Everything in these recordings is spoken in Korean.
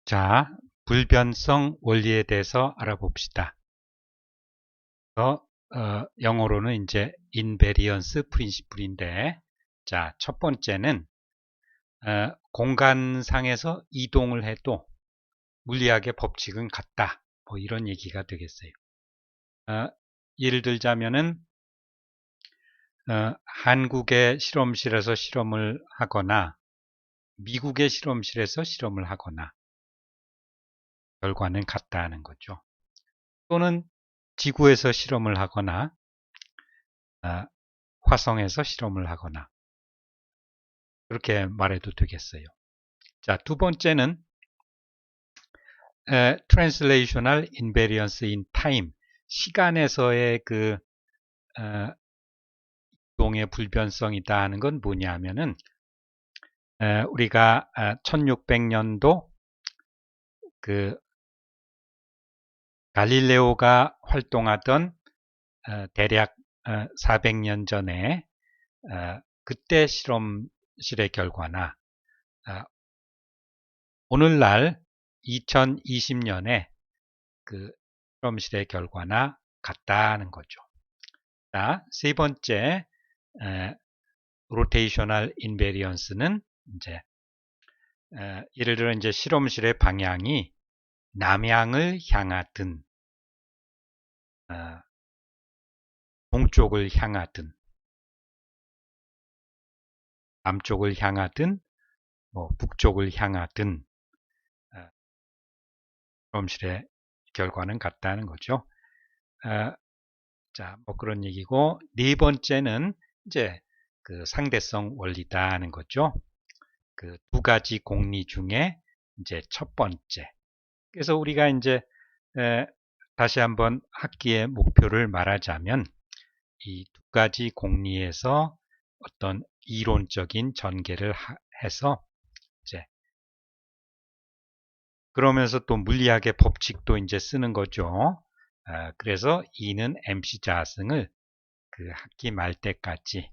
자, 불변성 원리에 대해서 알아봅시다. 영어로는 이제 invariance principle인데, 자, 첫 번째는 공간상에서 이동을 해도 물리학의 법칙은 같다. 뭐 이런 얘기가 되겠어요. 예를 들자면은 한국의 실험실에서 실험을 하거나 미국의 실험실에서 실험을 하거나 결과는 같다는 거죠. 또는 지구에서 실험을 하거나 화성에서 실험을 하거나 그렇게 말해도 되겠어요. 자, 두 번째는 translational invariance in time, 시간에서의 그 이동의 불변성이다 하는 건 뭐냐면은 우리가 1600년도 그 갈릴레오가 활동하던 대략 400년 전에 그때 실험실의 결과나 오늘날 2020년에 그 실험실의 결과나 같다는 거죠. 자, 세 번째 rotational invariance는 이제 예를 들어 이제 실험실의 방향이 남향을 향하든 동쪽을 향하든 남쪽을 향하든 뭐 북쪽을 향하든 실험실의 결과는 같다는 거죠. 자, 뭐 그런 얘기고, 네 번째는 이제 그 상대성 원리다 하는 거죠. 그 두 가지 공리 중에 이제 첫 번째. 그래서 우리가 이제 다시 한번 학기의 목표를 말하자면 이 두 가지 공리에서 어떤 이론적인 전개를 해서 이제 그러면서 또 물리학의 법칙도 이제 쓰는 거죠. 그래서 E는 MC 자승을 그 학기 말 때까지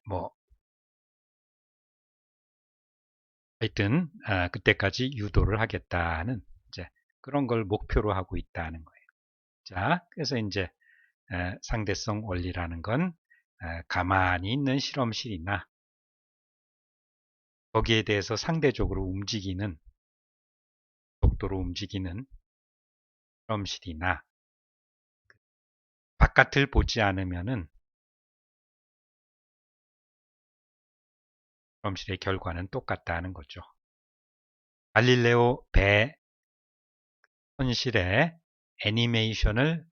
뭐 하여튼 그때까지 유도를 하겠다는 이제 그런 걸 목표로 하고 있다는 거예요. 자, 그래서 이제 상대성 원리라는 건 가만히 있는 실험실이나 거기에 대해서 상대적으로 움직이는 속도로 움직이는 실험실이나 바깥을 보지 않으면은 실험실의 결과는 똑같다는 거죠. 갈릴레오 배 현실의 애니메이션을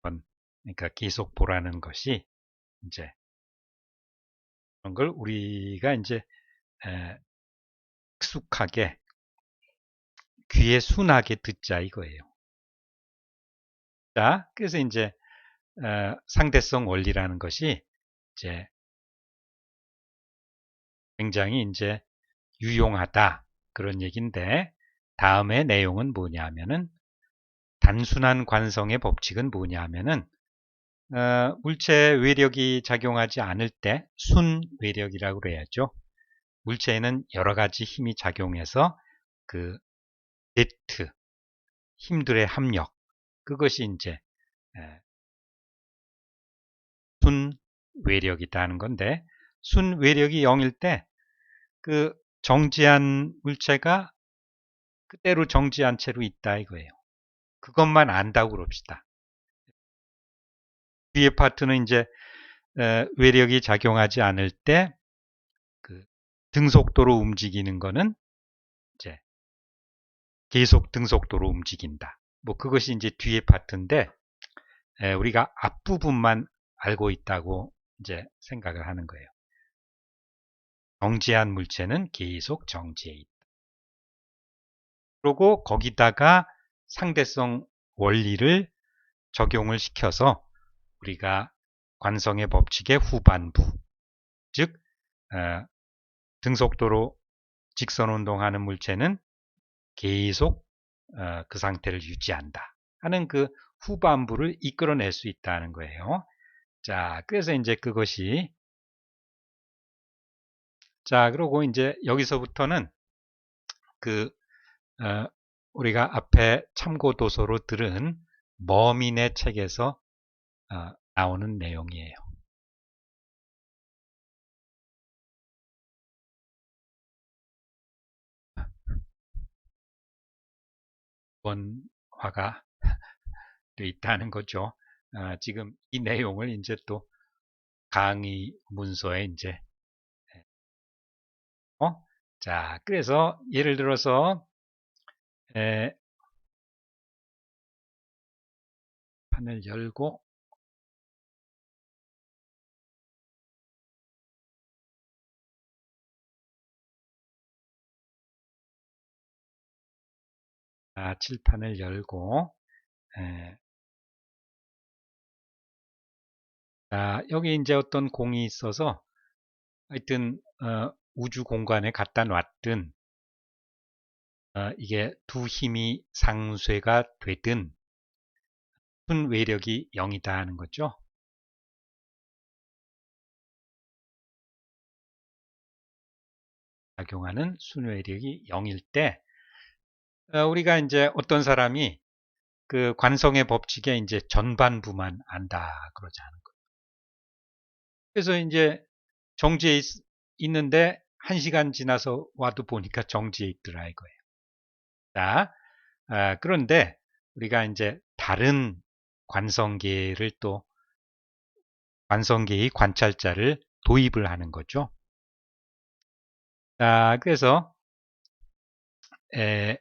그러니까 계속 보라는 것이 이제 그런 걸 우리가 이제 익숙하게 귀에 순하게 듣자 이거예요. 자, 그래서 이제 상대성 원리라는 것이 이제 굉장히 이제 유용하다 그런 얘기인데 다음의 내용은 뭐냐면은 단순한 관성의 법칙은 뭐냐면은 물체 외력이 작용하지 않을 때 순외력이라고 그래야죠. 물체에는 여러 가지 힘이 작용해서 그 네트 힘들의 합력 그것이 이제 순외력이다 하는 건데 순외력이 0일 때 그 정지한 물체가 그대로 정지한 채로 있다 이거예요. 그것만 안다고 그럽시다. 뒤에 파트는 이제 외력이 작용하지 않을 때 그 등속도로 움직이는 거는 이제 계속 등속도로 움직인다. 뭐 그것이 이제 뒤에 파트인데 우리가 앞부분만 알고 있다고 이제 생각을 하는 거예요. 정지한 물체는 계속 정지해 있다. 그리고 거기다가 상대성 원리를 적용을 시켜서 우리가 관성의 법칙의 후반부, 즉 등속도로 직선 운동하는 물체는 계속 그 상태를 유지한다 하는 그 후반부를 이끌어낼 수 있다는 거예요. 자, 그래서 이제 그것이 자, 그리고 이제 여기서부터는 그 우리가 앞에 참고 도서로 들은 머민의 책에서 나오는 내용이에요. 원화가 돼 있다는 거죠. 지금 이 내용을 이제 또 강의 문서에 이제 자, 그래서 예를 들어서 판을 열고 칠판을 열고 자, 여기 이제 어떤 공이 있어서 하여튼 우주 공간에 갖다 놨든 이게 두 힘이 상쇄가 되든 순 외력이 0이다 하는 거죠. 작용하는 순 외력이 0일 때 우리가 이제 어떤 사람이 그 관성의 법칙에 이제 전반부만 안다 그러지 않은 거예요. 그래서 이제 정지해 있는데 1시간 지나서 와도 보니까 정지해 있더라 이거예요. 자, 그런데 우리가 이제 다른 관성계를 또 관성계의 관찰자를 도입을 하는 거죠. 자, 그래서 이런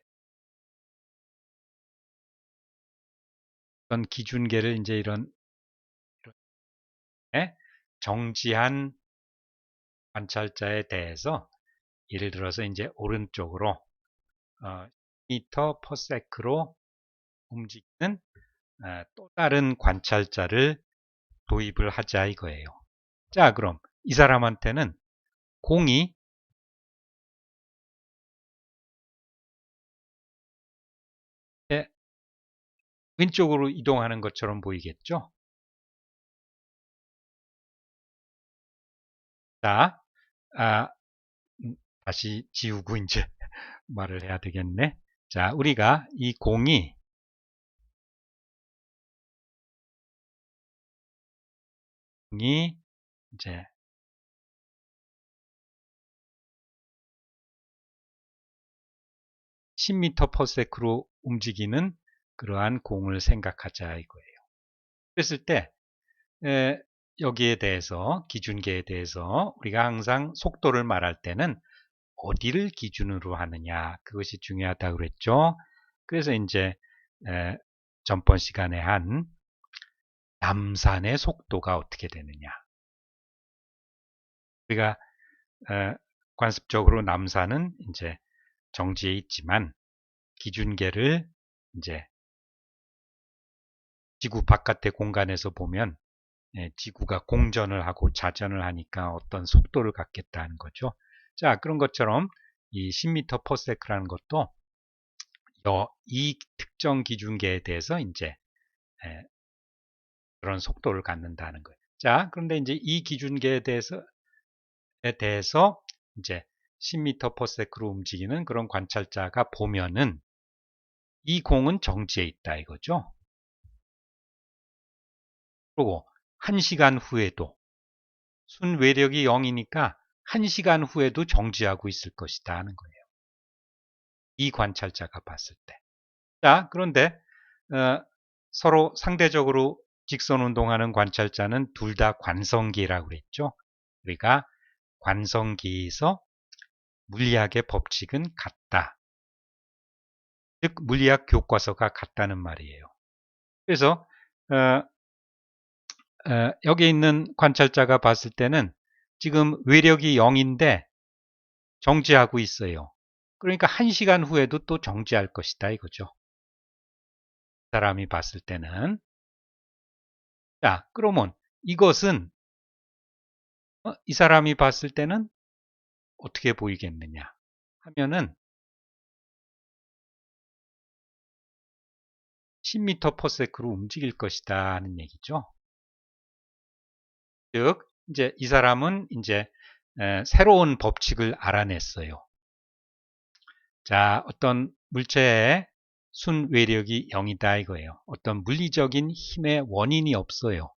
기준계를 이제 이런 정지한 관찰자에 대해서 예를 들어서 이제 오른쪽으로 미터 퍼세크로 움직이는 또 다른 관찰자를 도입을 하자 이거예요. 자, 그럼 이 사람한테는 공이 왼쪽으로 이동하는 것처럼 보이겠죠? 자, 다시 지우고 이제 말을 해야 되겠네. 자, 우리가 이 공이 이제 10m/s로 움직이는 그러한 공을 생각하자 이거예요. 그랬을 때 여기에 대해서 기준계에 대해서 우리가 항상 속도를 말할 때는 어디를 기준으로 하느냐 그것이 중요하다고 그랬죠. 그래서 이제 전번 시간에 한 남산의 속도가 어떻게 되느냐 우리가 관습적으로 남산은 이제 정지해 있지만 기준계를 이제 지구 바깥의 공간에서 보면 지구가 공전을 하고 자전을 하니까 어떤 속도를 갖겠다는 거죠. 자, 그런 것처럼 이 10m/s라는 것도 이 특정 기준계에 대해서 이제 그런 속도를 갖는다는 거예요. 자, 그런데 이제 이 기준계에 대해서 이제 10m/s로 움직이는 그런 관찰자가 보면은 이 공은 정지해 있다 이거죠. 그리고 1시간 후에도 순 외력이 0이니까 1시간 후에도 정지하고 있을 것이다 하는 거예요. 이 관찰자가 봤을 때. 자, 그런데 서로 상대적으로 직선 운동하는 관찰자는 둘 다 관성기라고 그랬죠. 우리가 관성기에서 물리학의 법칙은 같다. 즉 물리학 교과서가 같다는 말이에요. 그래서 여기 있는 관찰자가 봤을 때는 지금 외력이 0인데 정지하고 있어요. 그러니까 1시간 후에도 또 정지할 것이다 이거죠. 사람이 봤을 때는. 자, 그러면 이것은 이 사람이 봤을 때는 어떻게 보이겠느냐 하면은 10m/s로 움직일 것이다 하는 얘기죠. 즉 이제 이 사람은 이제 새로운 법칙을 알아냈어요. 자, 어떤 물체의 순외력이 0이다 이거예요. 어떤 물리적인 힘의 원인이 없어요.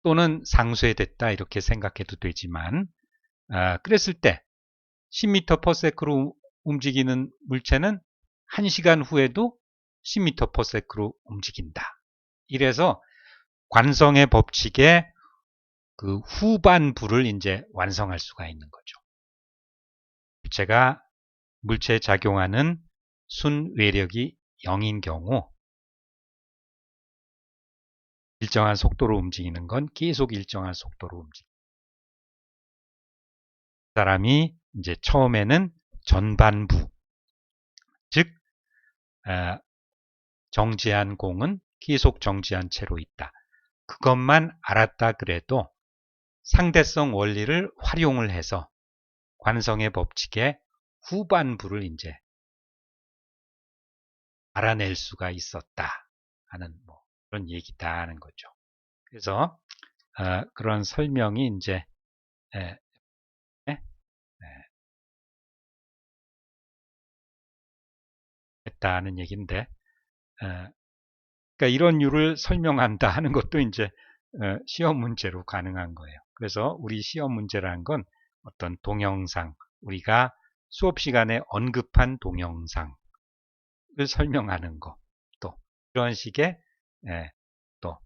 또는 상쇄됐다 이렇게 생각해도 되지만 그랬을 때 10m/s로 움직이는 물체는 1시간 후에도 10m/s로 움직인다. 이래서 관성의 법칙의 그 후반부를 이제 완성할 수가 있는 거죠. 물체에 작용하는 순외력이 0인 경우 일정한 속도로 움직이는 건 계속 일정한 속도로 움직입니다. 사람이 이제 처음에는 전반부, 즉 정지한 공은 계속 정지한 채로 있다. 그것만 알았다 그래도 상대성 원리를 활용을 해서 관성의 법칙의 후반부를 이제 알아낼 수가 있었다 하는 뭐 그런 얘기다 하는 거죠. 그래서 그런 설명이 이제 했다는 얘기인데, 그러니까 이런 이유를 설명한다 하는 것도 이제 시험 문제로 가능한 거예요. 그래서 우리 시험 문제라는 건 어떤 동영상, 우리가 수업 시간에 언급한 동영상을 설명하는 거, 또 그런 식의 또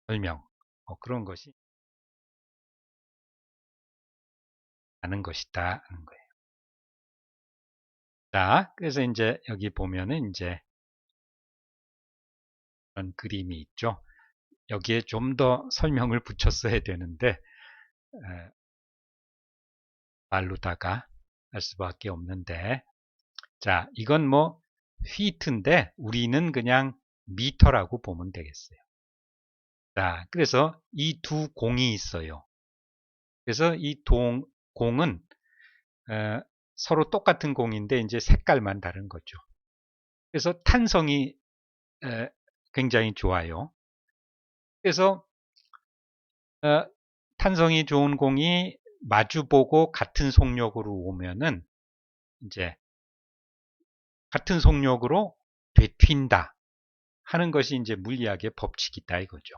설명, 그런 것이 하는 것이다 하는 거예요. 자, 그래서 이제 여기 보면은 이제 그런 그림이 있죠. 여기에 좀 더 설명을 붙였어야 되는데 말로다가 할 수밖에 없는데, 자, 이건 뭐 feet인데 우리는 그냥 미터라고 보면 되겠어요. 자, 그래서 이 두 공이 있어요. 그래서 이 공은 서로 똑같은 공인데 이제 색깔만 다른 거죠. 그래서 탄성이 굉장히 좋아요. 그래서 탄성이 좋은 공이 마주보고 같은 속력으로 오면은 이제 같은 속력으로 되튄다 하는 것이 이제 물리학의 법칙이다 이거죠.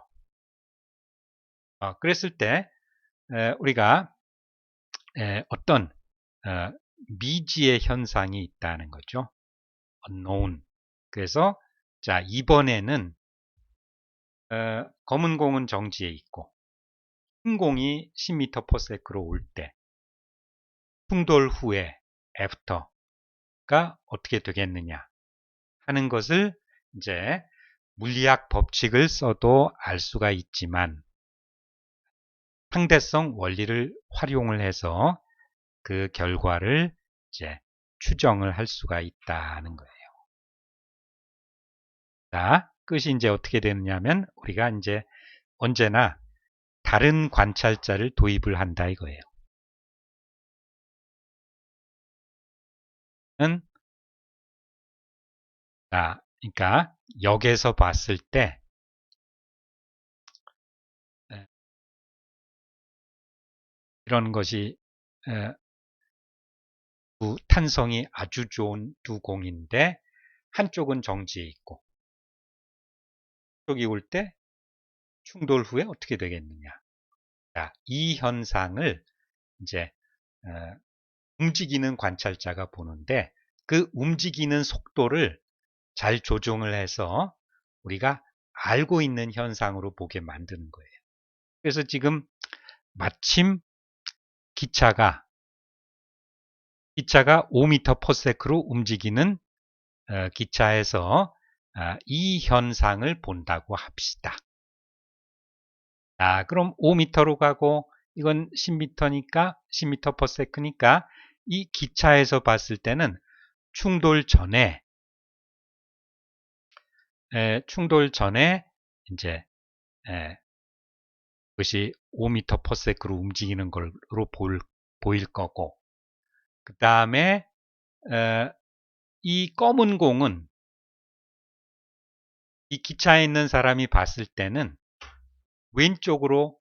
그랬을 때 우리가 어떤 미지의 현상이 있다는 거죠. unknown. 그래서 자, 이번에는 검은 공은 정지에 있고 흰 공이 10m/s로 올 때 충돌 후에 after가 어떻게 되겠느냐 하는 것을 이제 물리학 법칙을 써도 알 수가 있지만 상대성 원리를 활용을 해서 그 결과를 이제 추정을 할 수가 있다는 거예요. 자, 끝이 이제 어떻게 되느냐면 우리가 이제 언제나 다른 관찰자를 도입을 한다 이거예요. 자, 그러니까 역에서 봤을 때 이런 것이 탄성이 아주 좋은 두 공인데 한쪽은 정지해 있고 한쪽이 올 때 충돌 후에 어떻게 되겠느냐. 자, 이 현상을 이제 움직이는 관찰자가 보는데 그 움직이는 속도를 잘 조정을 해서 우리가 알고 있는 현상으로 보게 만드는 거예요. 그래서 지금 마침 기차가 5m/s로 움직이는 기차에서 이 현상을 본다고 합시다. 그럼 5m로 가고 이건 10m니까 10m/s니까 이 기차에서 봤을 때는 충돌 전에 이제 그것이 5m/s로 움직이는 걸로 보일 거고, 그 다음에 이 검은 공은 이 기차에 있는 사람이 봤을 때는 왼쪽으로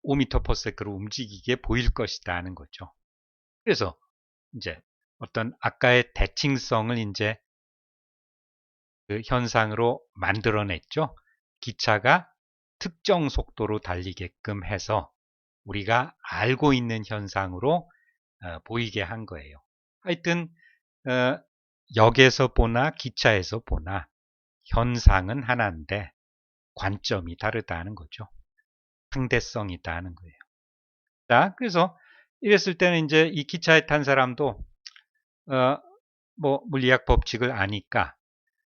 5m/s로 움직이게 보일 것이다 하는 거죠. 그래서 이제 어떤 아까의 대칭성을 이제 그 현상으로 만들어냈죠. 기차가 특정 속도로 달리게끔 해서 우리가 알고 있는 현상으로 보이게 한 거예요. 하여튼 역에서 보나 기차에서 보나 현상은 하나인데 관점이 다르다는 거죠. 상대성이 있다는 거예요. 자, 그래서 이랬을 때는 이제 이 기차에 탄 사람도 뭐 물리학 법칙을 아니까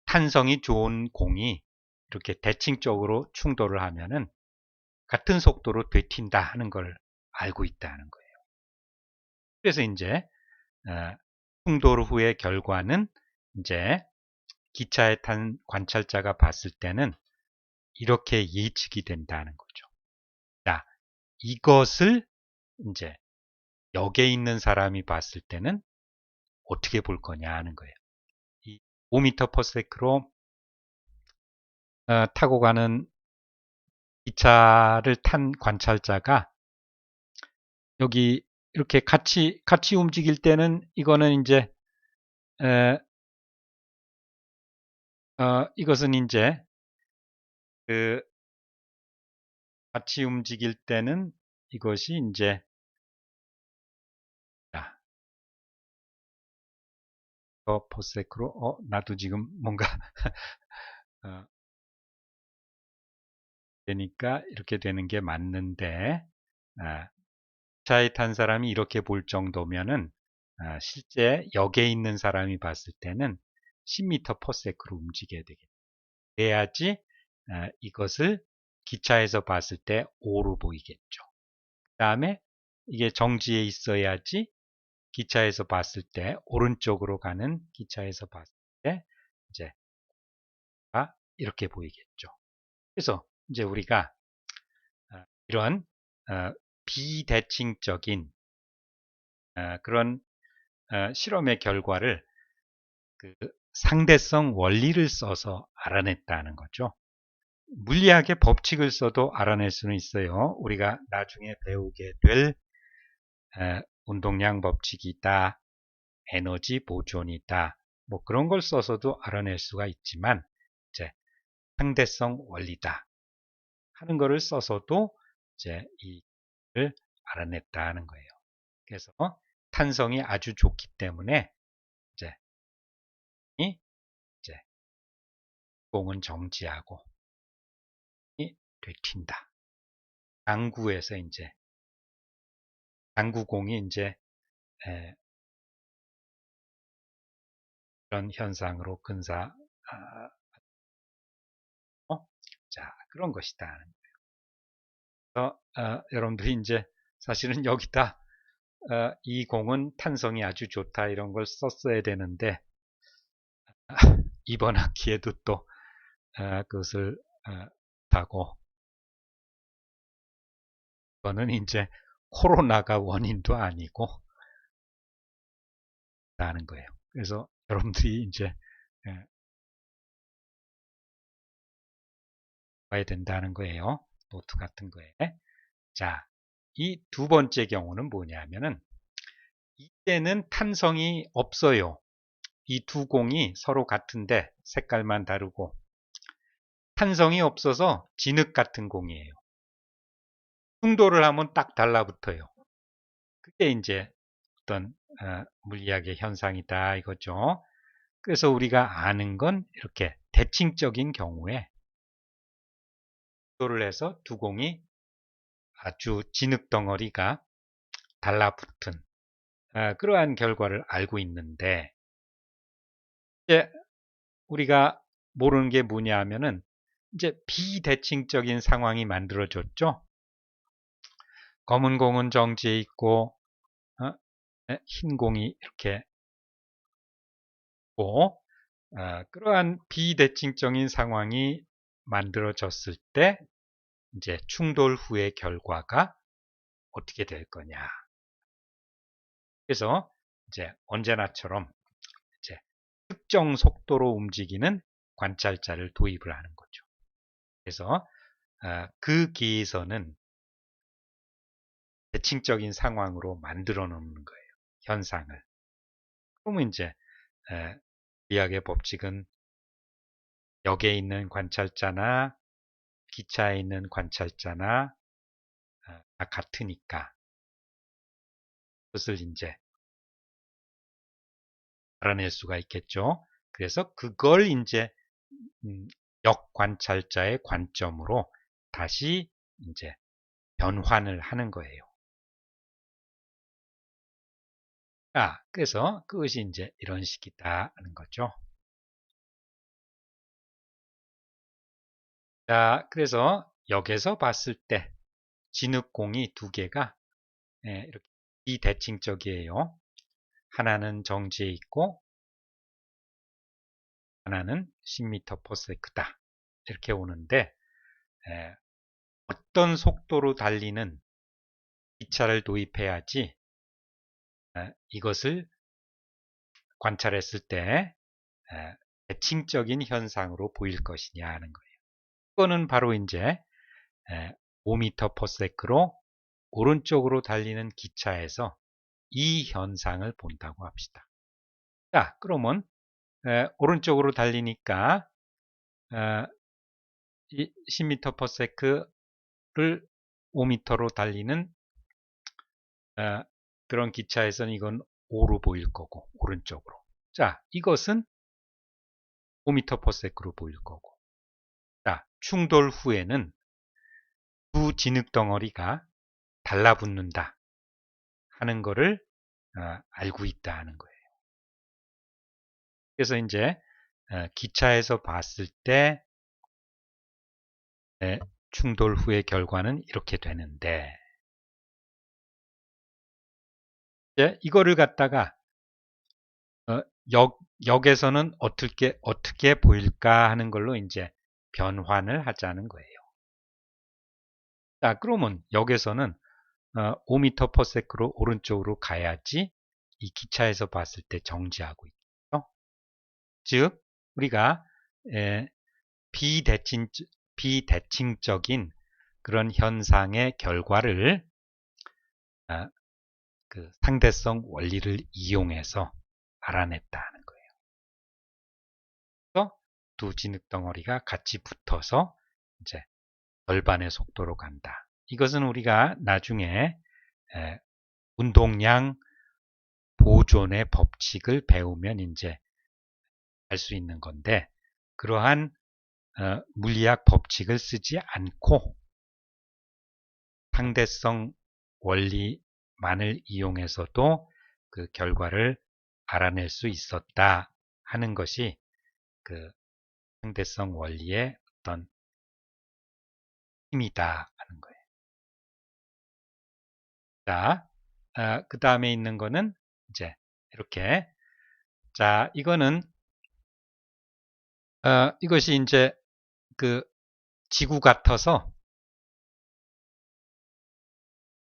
탄성이 좋은 공이 이렇게 대칭적으로 충돌을 하면은 같은 속도로 되튄다 하는 걸 알고 있다는 거예요. 그래서 이제 충돌 후의 결과는 이제 기차에 탄 관찰자가 봤을 때는 이렇게 예측이 된다는 거죠. 자, 이것을 이제 역에 있는 사람이 봤을 때는 어떻게 볼 거냐 하는 거예요. 이 5m/s로 타고 가는 기차를 탄 관찰자가 여기 이렇게 같이 움직일 때는 이거는 이제 이것은 이제 그 같이 움직일 때는 이것이 이제 퍼세크로 나도 지금 뭔가 되니까 이렇게 되는 게 맞는데 기차에 탄 사람이 이렇게 볼 정도면은 실제 역에 있는 사람이 봤을 때는 10m/s로 움직여야 되겠다. 그래야지 이것을 기차에서 봤을 때 5로 보이겠죠. 그 다음에 이게 정지에 있어야지 기차에서 봤을 때 오른쪽으로 가는 기차에서 봤을 때 이제 이렇게 보이겠죠. 그래서 이제 우리가 이런 비대칭적인 그런 실험의 결과를 그 상대성 원리를 써서 알아냈다는 거죠. 물리학의 법칙을 써도 알아낼 수는 있어요. 우리가 나중에 배우게 될 운동량 법칙이 있다, 에너지 보존이 있다, 뭐 그런 걸 써서도 알아낼 수가 있지만 이제 상대성 원리다 하는 거를 써서도 이제 이를 알아냈다는 거예요. 그래서 탄성이 아주 좋기 때문에 이제 공은 정지하고 되튄다. 당구에서 이제 당구공이 이제 그런 현상으로 자, 그런 것이다. 그래서 여러분들이 이제 사실은 여기다 이 공은 탄성이 아주 좋다 이런 걸 썼어야 되는데 이번 학기에도 또 그것을 하고 그거는 이제 코로나가 원인도 아니고 라는 거예요. 그래서 여러분들이 이제 봐야 된다는 거예요. 노트 같은 거에. 자, 이 두 번째 경우는 뭐냐면은 이때는 탄성이 없어요. 이 두 공이 서로 같은데 색깔만 다르고 탄성이 없어서 진흙 같은 공이에요. 충돌을 하면 딱 달라붙어요. 그게 이제 어떤 물리학의 현상이다 이거죠. 그래서 우리가 아는 건 이렇게 대칭적인 경우에 충돌을 해서 두 공이 아주 진흙 덩어리가 달라붙은 그러한 결과를 알고 있는데 이제 우리가 모르는 게 뭐냐 하면은 이제 비대칭적인 상황이 만들어졌죠. 검은 공은 정지해 있고 흰 공이 이렇게 있고 그러한 비대칭적인 상황이 만들어졌을 때 이제 충돌 후의 결과가 어떻게 될 거냐. 그래서 이제 언제나처럼 이제 특정 속도로 움직이는 관찰자를 도입을 하는 거죠. 그래서 그 기에서는 대칭적인 상황으로 만들어 놓는 거예요. 현상을. 그러면 이제 리학의 법칙은 역에 있는 관찰자나 기차에 있는 관찰자나 다 같으니까 그것을 이제 알아낼 수가 있겠죠. 그래서 그걸 이제 역관찰자의 관점으로 다시 이제 변환을 하는 거예요. 그래서 그것이 이제 이런 식이다 하는 거죠. 자, 그래서 역에서 봤을 때 진흙공이 두 개가 이렇게 비대칭적이에요. 하나는 정지에 있고 하나는 10m/s다. 이렇게 오는데 어떤 속도로 달리는 기차를 도입해야지 이것을 관찰했을 때 대칭적인 현상으로 보일 것이냐 하는 거예요. 이거는 바로 이제 5m/s로 오른쪽으로 달리는 기차에서 이 현상을 본다고 합시다. 자, 그러면 오른쪽으로 달리니까 10m/s를 5m로 달리는 그런 기차에서는 이건 5로 보일 거고 오른쪽으로. 자, 이것은 5m/s로 보일 거고. 자, 충돌 후에는 두 진흙덩어리가 달라붙는다 하는 거를 알고 있다 하는 거예요. 그래서 이제 기차에서 봤을 때 충돌 후의 결과는 이렇게 되는데 이제 이거를 갖다가 역에서는 어떻게 보일까 하는 걸로 이제 변환을 하자는 거예요. 자, 그러면 역에서는 5m/s로 오른쪽으로 가야지 이 기차에서 봤을 때 정지하고 있죠. 즉, 우리가 비대칭적인 그런 현상의 결과를 그 상대성 원리를 이용해서 알아냈다는 거예요. 그래서 두 진흙덩어리가 같이 붙어서 이제 절반의 속도로 간다. 이것은 우리가 나중에 운동량 보존의 법칙을 배우면 이제 알 수 있는 건데 그러한 물리학 법칙을 쓰지 않고 상대성 원리만을 이용해서도 그 결과를 알아낼 수 있었다 하는 것이 그 상대성 원리의 어떤 힘이다 하는 거예요. 자, 그 다음에 있는 거는 이제 이렇게. 자, 이거는 이것이 이제 그 지구 같아서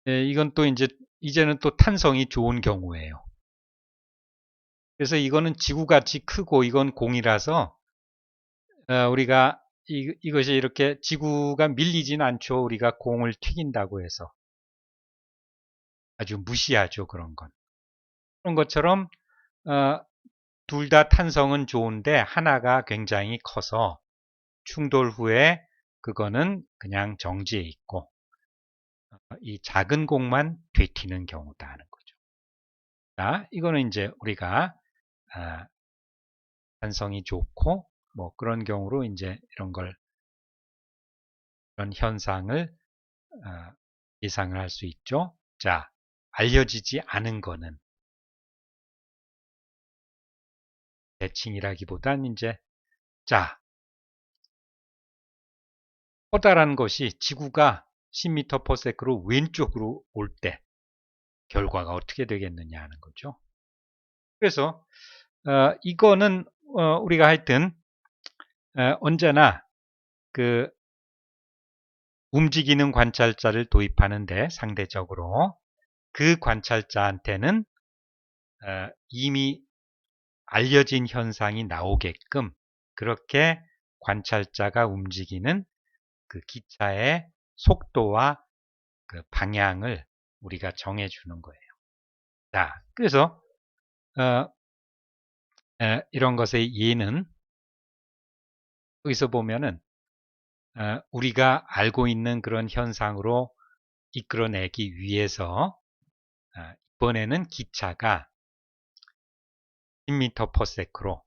이건 또 이제는 또 탄성이 좋은 경우예요. 그래서 이거는 지구같이 크고 이건 공이라서 우리가 이것이 이렇게 지구가 밀리진 않죠. 우리가 공을 튀긴다고 해서 아주 무시하죠. 그런 건. 그런 것처럼 둘 다 탄성은 좋은데 하나가 굉장히 커서 충돌 후에 그거는 그냥 정지해 있고 이 작은 공만 되튀는 경우다 하는 거죠. 자, 이거는 이제 우리가 탄성이 좋고 뭐 그런 경우로 이제 이런 현상을 예상을 할 수 있죠. 자, 알려지지 않은 거는 대칭이라기보단 이제 자, 커다란 것이 지구가 10m/s로 왼쪽으로 올 때 결과가 어떻게 되겠느냐 하는 거죠. 그래서 이거는 우리가 하여튼 언제나 그 움직이는 관찰자를 도입하는데 상대적으로 그 관찰자한테는 이미 알려진 현상이 나오게끔 그렇게 관찰자가 움직이는 그 기차의 속도와 그 방향을 우리가 정해주는 거예요. 자, 그래서 이런 것의 예는 여기서 보면은 우리가 알고 있는 그런 현상으로 이끌어내기 위해서 이번에는 기차가 10m/s로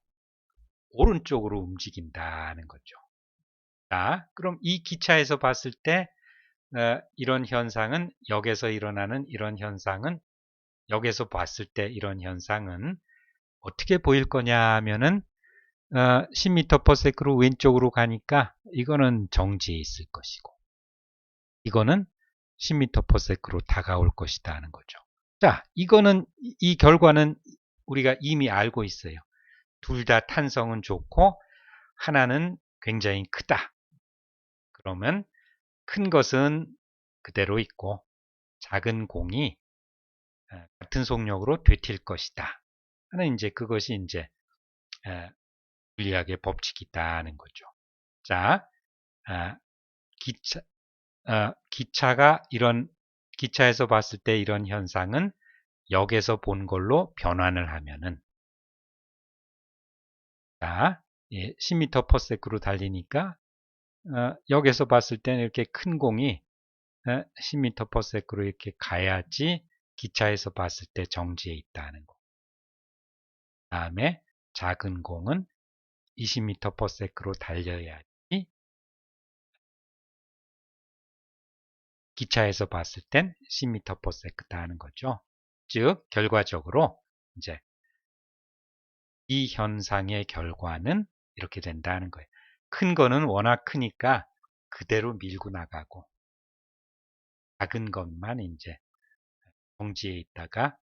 오른쪽으로 움직인다는 거죠. 자, 그럼 이 기차에서 봤을 때 이런 현상은 역에서 일어나는 이런 현상은 역에서 봤을 때 이런 현상은 어떻게 보일 거냐 하면은 10m/s로 왼쪽으로 가니까 이거는 정지해 있을 것이고 이거는 10m/s로 다가올 것이다 하는 거죠. 자, 이거는 이 결과는 우리가 이미 알고 있어요. 둘 다 탄성은 좋고 하나는 굉장히 크다. 그러면 큰 것은 그대로 있고 작은 공이 같은 속력으로 되튈 것이다. 하는 이제 그것이 이제 물리학의 법칙이다는 거죠. 자, 기차가 기차에서 봤을 때 이런 현상은 역에서 본 걸로 변환을 하면은 자, 10m/s로 달리니까 역에서 봤을 때는 이렇게 큰 공이 10m/s로 이렇게 가야지 기차에서 봤을 때 정지해 있다는 거. 다음에 작은 공은 20m/s로 달려야지 기차에서 봤을 땐 10m/s다 하는 거죠. 즉 결과적으로 이제 이 현상의 결과는 이렇게 된다는 거예요. 큰 거는 워낙 크니까 그대로 밀고 나가고 작은 것만 이제 정지에 있다가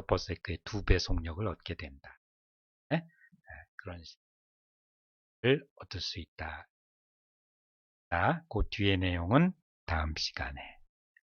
퍼세크의 2배 속력을 얻게 된다. 네? 그런 식을 얻을 수 있다. 자, 그 뒤의 내용은 다음 시간에